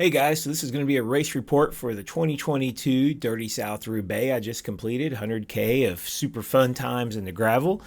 Hey guys, so this is going to be a race report for the 2022 Dirty South Roubaix. I just completed 100K of super fun times in the gravel.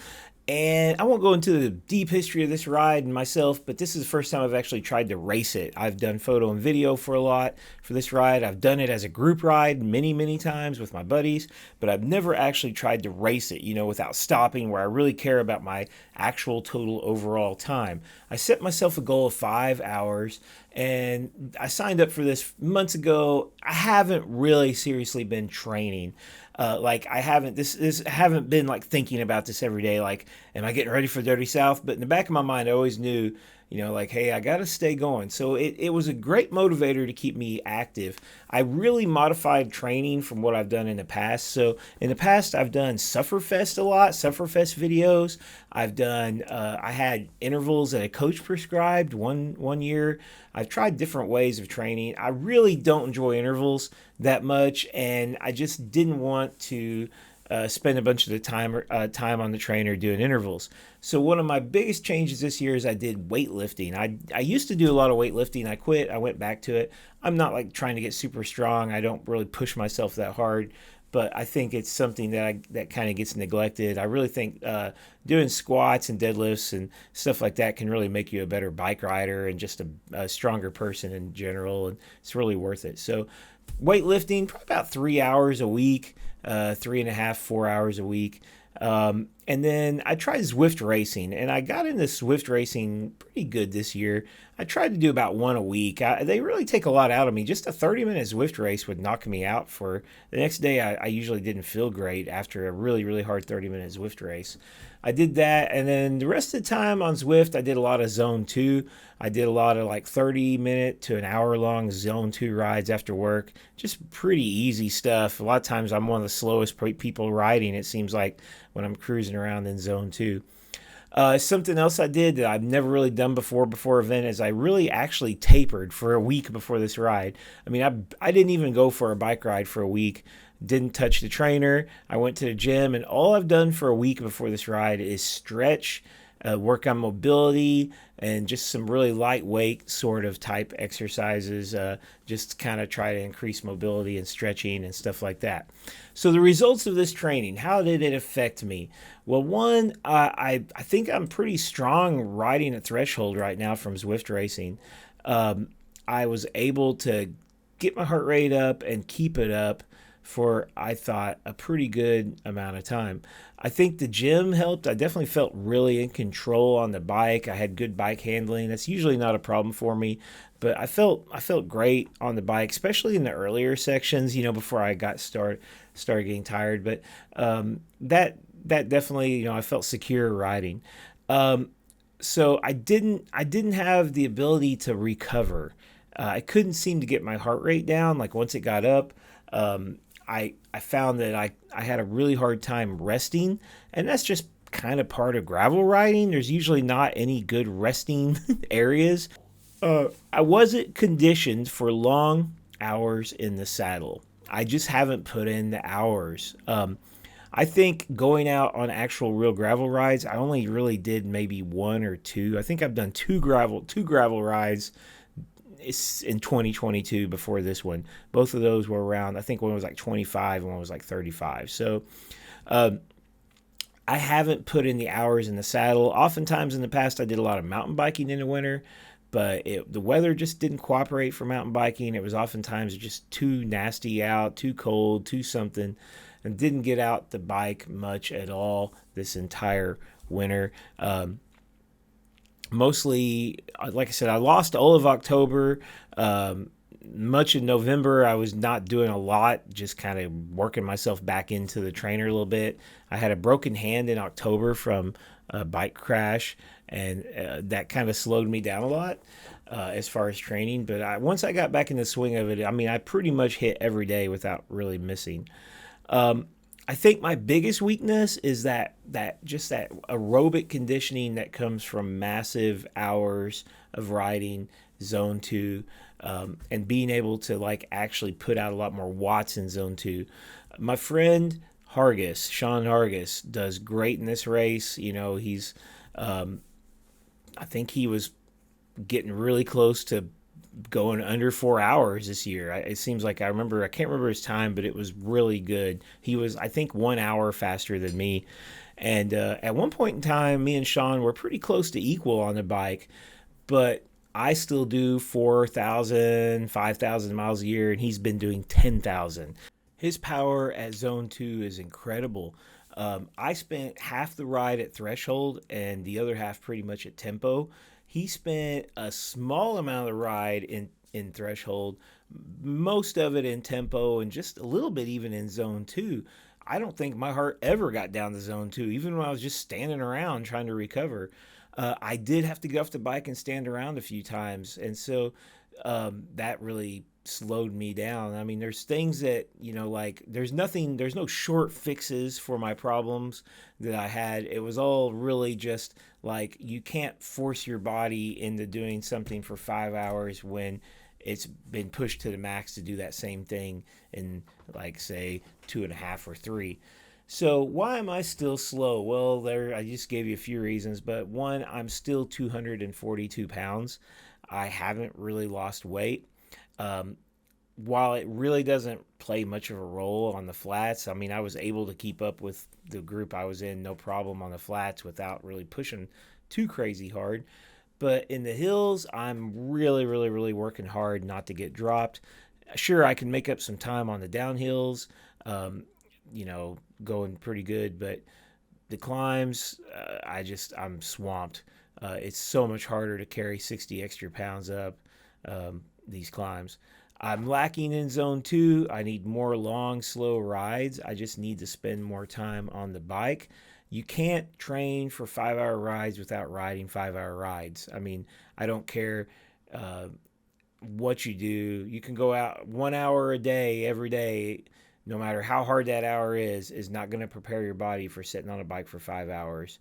And I won't go into the deep history of this ride and myself, but this is the first time I've actually tried to race it. I've done photo and video for a lot for this ride. I've done it as a group ride many times with my buddies, but I've never actually tried to race it, without stopping, where I really care about my actual total overall time. I set myself a goal of 5 hours and I signed up for this months ago. I haven't really seriously been training. I haven't been like thinking about this every day. Like, am I getting ready for Dirty South? But in the back of my mind, I always knew, hey, I got to stay going. So it was a great motivator to keep me active. I really modified training from what I've done in the past. So in the past, I've done Sufferfest a lot, Sufferfest videos. I had intervals that a coach prescribed one year. I've tried different ways of training. I really don't enjoy intervals that much, and I just didn't want to spend a bunch of the time on the trainer doing intervals. So one of my biggest changes this year is I did weightlifting. I used to do a lot of weightlifting. I quit. I went back to it. I'm not like trying to get super strong. I don't really push myself that hard, but I think it's something that kind of gets neglected. I really think doing squats and deadlifts and stuff like that can really make you a better bike rider and just a stronger person in general, and it's really worth it. So weightlifting, probably about 3 hours a week, 3.5, 4 hours a week. And then I tried Zwift racing, and I got into Zwift racing pretty good this year. I tried to do about one a week. They really take a lot out of me. Just a 30-minute Zwift race would knock me out for the next day. I usually didn't feel great after a really hard 30-minute Zwift race. I did that, and then the rest of the time on Zwift, I did a lot of Zone 2. I did a lot of like 30-minute to an hour-long Zone 2 rides after work. Just pretty easy stuff. A lot of times I'm one of the slowest people riding, it seems like, when I'm cruising around in Zone 2. Something else I did that I've never really done before event is I really actually tapered for a week before this ride. I mean, I didn't even go for a bike ride for a week. Didn't touch the trainer. I went to the gym, and all I've done for a week before this ride is stretch, work on mobility, and just some really lightweight sort of type exercises, just kind of try to increase mobility and stretching and stuff like that. So the results of this training, how did it affect me? Well, one, I think I'm pretty strong riding a threshold right now from Zwift racing. I was able to get my heart rate up and keep it up for, I thought, a pretty good amount of time. I think the gym helped. I definitely felt really in control on the bike. I had good bike handling. That's usually not a problem for me, but I felt great on the bike, especially in the earlier sections, before I started getting tired. But that definitely, I felt secure riding. So I didn't have the ability to recover. I couldn't seem to get my heart rate down. Like once it got up, I found that I had a really hard time resting, and that's just kind of part of gravel riding. There's usually not any good resting areas. I wasn't conditioned for long hours in the saddle. I just haven't put in the hours. I think going out on actual real gravel rides, I only really did maybe one or two. I think I've done two gravel rides in 2022 before this one. Both of those were around, I think one was like 25 and one was like 35. So I haven't put in the hours in the saddle. Oftentimes in the past, I did a lot of mountain biking in the winter, but the weather just didn't cooperate for mountain biking. It was oftentimes just too nasty out, too cold, too something, and didn't get out the bike much at all this entire winter. Mostly, like I said, I lost all of October. Much of November, I was not doing a lot, just kind of working myself back into the trainer a little bit. I had a broken hand in October from a bike crash, and that kind of slowed me down a lot as far as training. But once I got back in the swing of it, I mean, I pretty much hit every day without really missing. I think my biggest weakness is that aerobic conditioning that comes from massive hours of riding Zone 2, and being able to like actually put out a lot more watts in Zone 2. My friend Sean Hargis, does great in this race. He's I think he was getting really close to going under 4 hours this year. It seems like I can't remember his time, but it was really good. He was, I think, 1 hour faster than me. And at one point in time, me and Sean were pretty close to equal on the bike, but I still do 4,000, 5,000 miles a year, and he's been doing 10,000. His power at zone two is incredible. I spent half the ride at threshold and the other half pretty much at tempo. He spent a small amount of the ride in threshold, most of it in tempo, and just a little bit even in zone two. I don't think my heart ever got down to zone two, even when I was just standing around trying to recover. I did have to get off the bike and stand around a few times, and so that really slowed me down. I mean, there's things that, like there's no short fixes for my problems that I had. It was all really just like you can't force your body into doing something for 5 hours when it's been pushed to the max to do that same thing in, like, say 2.5 or 3. So why am I still slow? Well, I just gave you a few reasons, but one, I'm still 242 pounds. I haven't really lost weight. While it really doesn't play much of a role on the flats, I mean, I was able to keep up with the group I was in, no problem on the flats without really pushing too crazy hard. But in the hills, I'm really, really, really working hard not to get dropped. Sure, I can make up some time on the downhills, going pretty good, but the climbs, I'm swamped. It's so much harder to carry 60 extra pounds up these climbs. I'm lacking in zone two. I need more long, slow rides. I just need to spend more time on the bike. You can't train for 5-hour rides without riding 5-hour rides. I mean, I don't care what you do. You can go out 1 hour a day, every day, no matter how hard that hour is not going to prepare your body for sitting on a bike for 5 hours.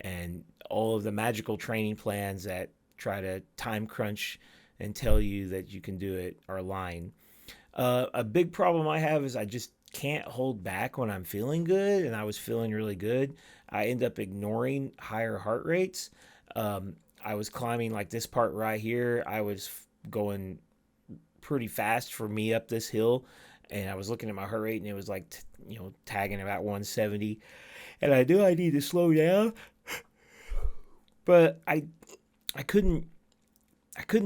And all of the magical training plans that try to time crunch and tell you that you can do it are lying. A big problem I have is I just can't hold back when I'm feeling good, and I was feeling really good. I end up ignoring higher heart rates. I was climbing like this part right here. I was going pretty fast for me up this hill, and I was looking at my heart rate, and it was like, tagging about 170. And I knew I needed to slow down, but I couldn't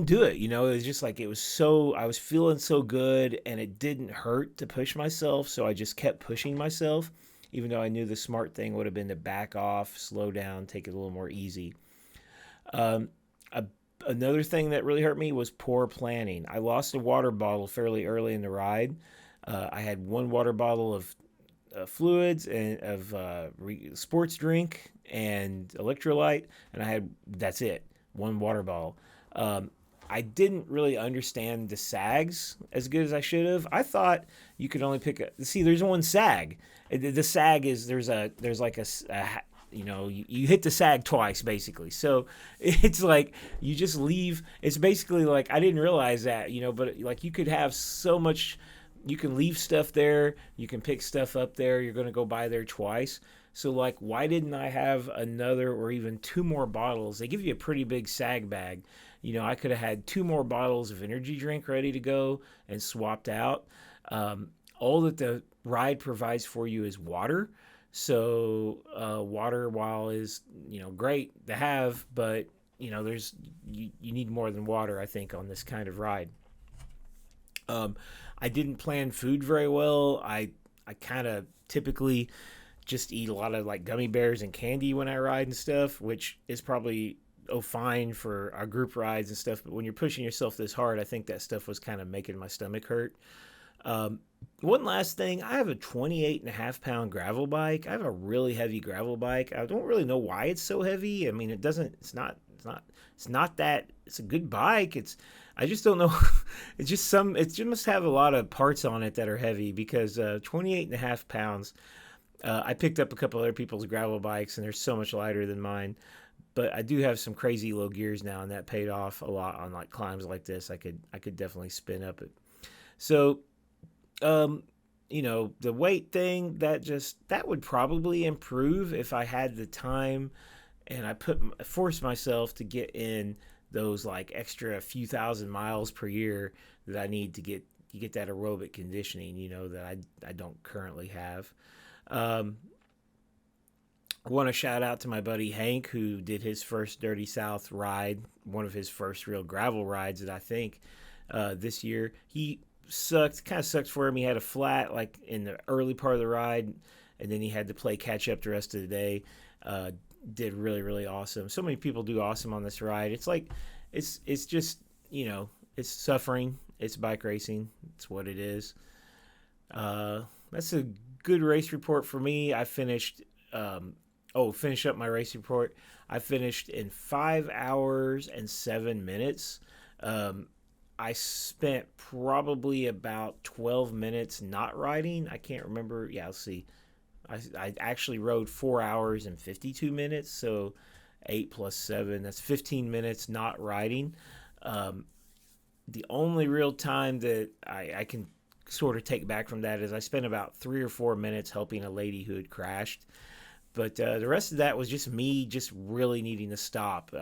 do it. It was just like, I was feeling so good and it didn't hurt to push myself. So I just kept pushing myself, even though I knew the smart thing would have been to back off, slow down, take it a little more easy. Another thing that really hurt me was poor planning. I lost a water bottle fairly early in the ride. I had one water bottle of fluids and of sports drink and electrolyte, and that's it, one water bottle. I didn't really understand the sags as good as I should have. I thought you could only there's one sag. The sag is, there's like you hit the sag twice basically. So it's like you just leave. It's basically like, I didn't realize that, but like you could have so much, you can leave stuff there, you can pick stuff up there, you're going to go by there twice. So like, why didn't I have another or even two more bottles? They give you a pretty big sag bag. I could have had two more bottles of energy drink ready to go and swapped out. All that the ride provides for you is water. So water, while is, great to have, but you need more than water, I think, on this kind of ride. I didn't plan food very well. I kind of typically just eat a lot of like gummy bears and candy when I ride and stuff, which is probably fine for our group rides and stuff. But when you're pushing yourself this hard, I think that stuff was kind of making my stomach hurt. One last thing, I have a 28.5 pound gravel bike. I have a really heavy gravel bike. I don't really know why it's so heavy. I mean, it's not that it's a good bike. I just don't know. It just must have a lot of parts on it that are heavy, because 28.5 pounds. I picked up a couple other people's gravel bikes and they're so much lighter than mine. But I do have some crazy low gears now, and that paid off a lot on like climbs like this. I could definitely spin up it. So, the weight thing, that would probably improve if I had the time and I forced myself to get in those like extra few thousand miles per year that I need to get that aerobic conditioning, that I don't currently have. Um, I want to shout out to my buddy Hank, who did his first Dirty South ride, one of his first real gravel rides that I think this year. He kind of sucked for him. He had a flat like in the early part of the ride, and then he had to play catch up the rest of the day. Did really, really awesome. So many people do awesome on this ride. It's like, it's just, it's suffering. It's bike racing. It's what it is. That's a good race report for me. I finished. Finish up my race report. I finished in 5 hours and 7 minutes. I spent probably about 12 minutes not riding. I can't remember. Yeah, let's see. I actually rode 4 hours and 52 minutes. So 8 plus 7, that's 15 minutes not riding. The only real time that I can sort of take back from that is I spent about 3 or 4 minutes helping a lady who had crashed. But the rest of that was just me just really needing to stop.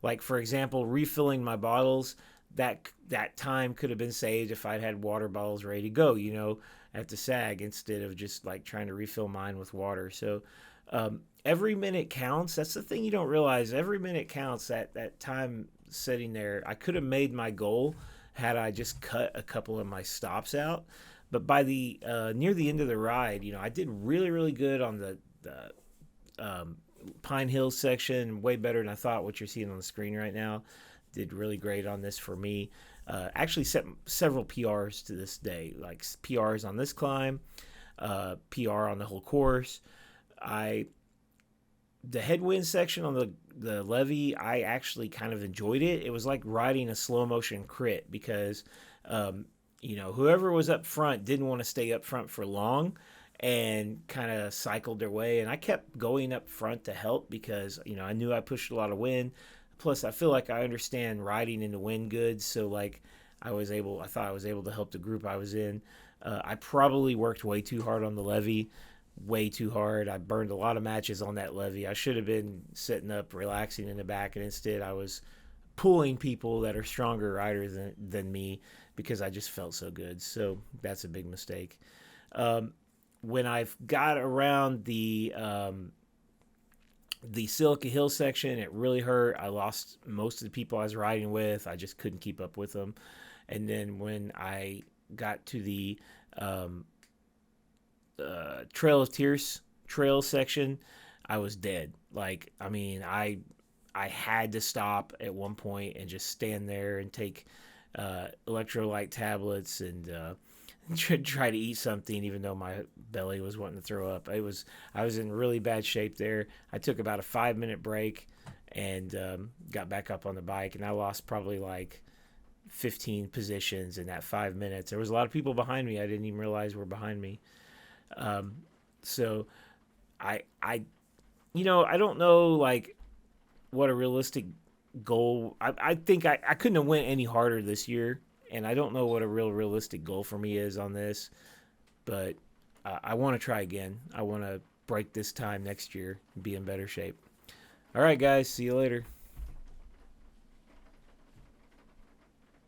Like, for example, refilling my bottles, that time could have been saved if I'd had water bottles ready to go, at the SAG, instead of just like trying to refill mine with water. So every minute counts. That's the thing you don't realize. Every minute counts. That time sitting there, I could have made my goal had I just cut a couple of my stops out. But by the near the end of the ride, I did really, really good on the Pine Hills section, way better than I thought. What you're seeing on the screen right now, did really great on this for me. Actually set several PRs to this day, like PRs on this climb, PR on the whole course. The headwind section on the levee, I actually kind of enjoyed it. It was like riding a slow motion crit because whoever was up front didn't want to stay up front for long and kind of cycled their way, and I kept going up front to help because I knew I pushed a lot of wind. Plus, I feel like I understand riding in the wind good, so like I thought I was able to help the group I was in. I probably worked way too hard on the levee, way too hard. I burned a lot of matches on that levee. I should have been sitting up relaxing in the back, and instead I was pulling people that are stronger riders than me because I just felt so good. So that's a big mistake. When I got around the Silica Hill section, it really hurt. I lost most of the people I was riding with. I just couldn't keep up with them. And then when I got to the Trail of Tears trail section, I was dead. Like, I mean, I had to stop at one point and just stand there and take electrolyte tablets and try to eat something, even though my belly was wanting to throw up. I was in really bad shape there. I took about a 5-minute break and got back up on the bike, and I lost probably like 15 positions in that 5 minutes. There was a lot of people behind me I didn't even realize were behind me. So I don't know like what a realistic goal. I think I couldn't have went any harder this year. And I don't know what a realistic goal for me is on this, but I want to try again. I want to break this time next year and be in better shape. All right, guys. See you later.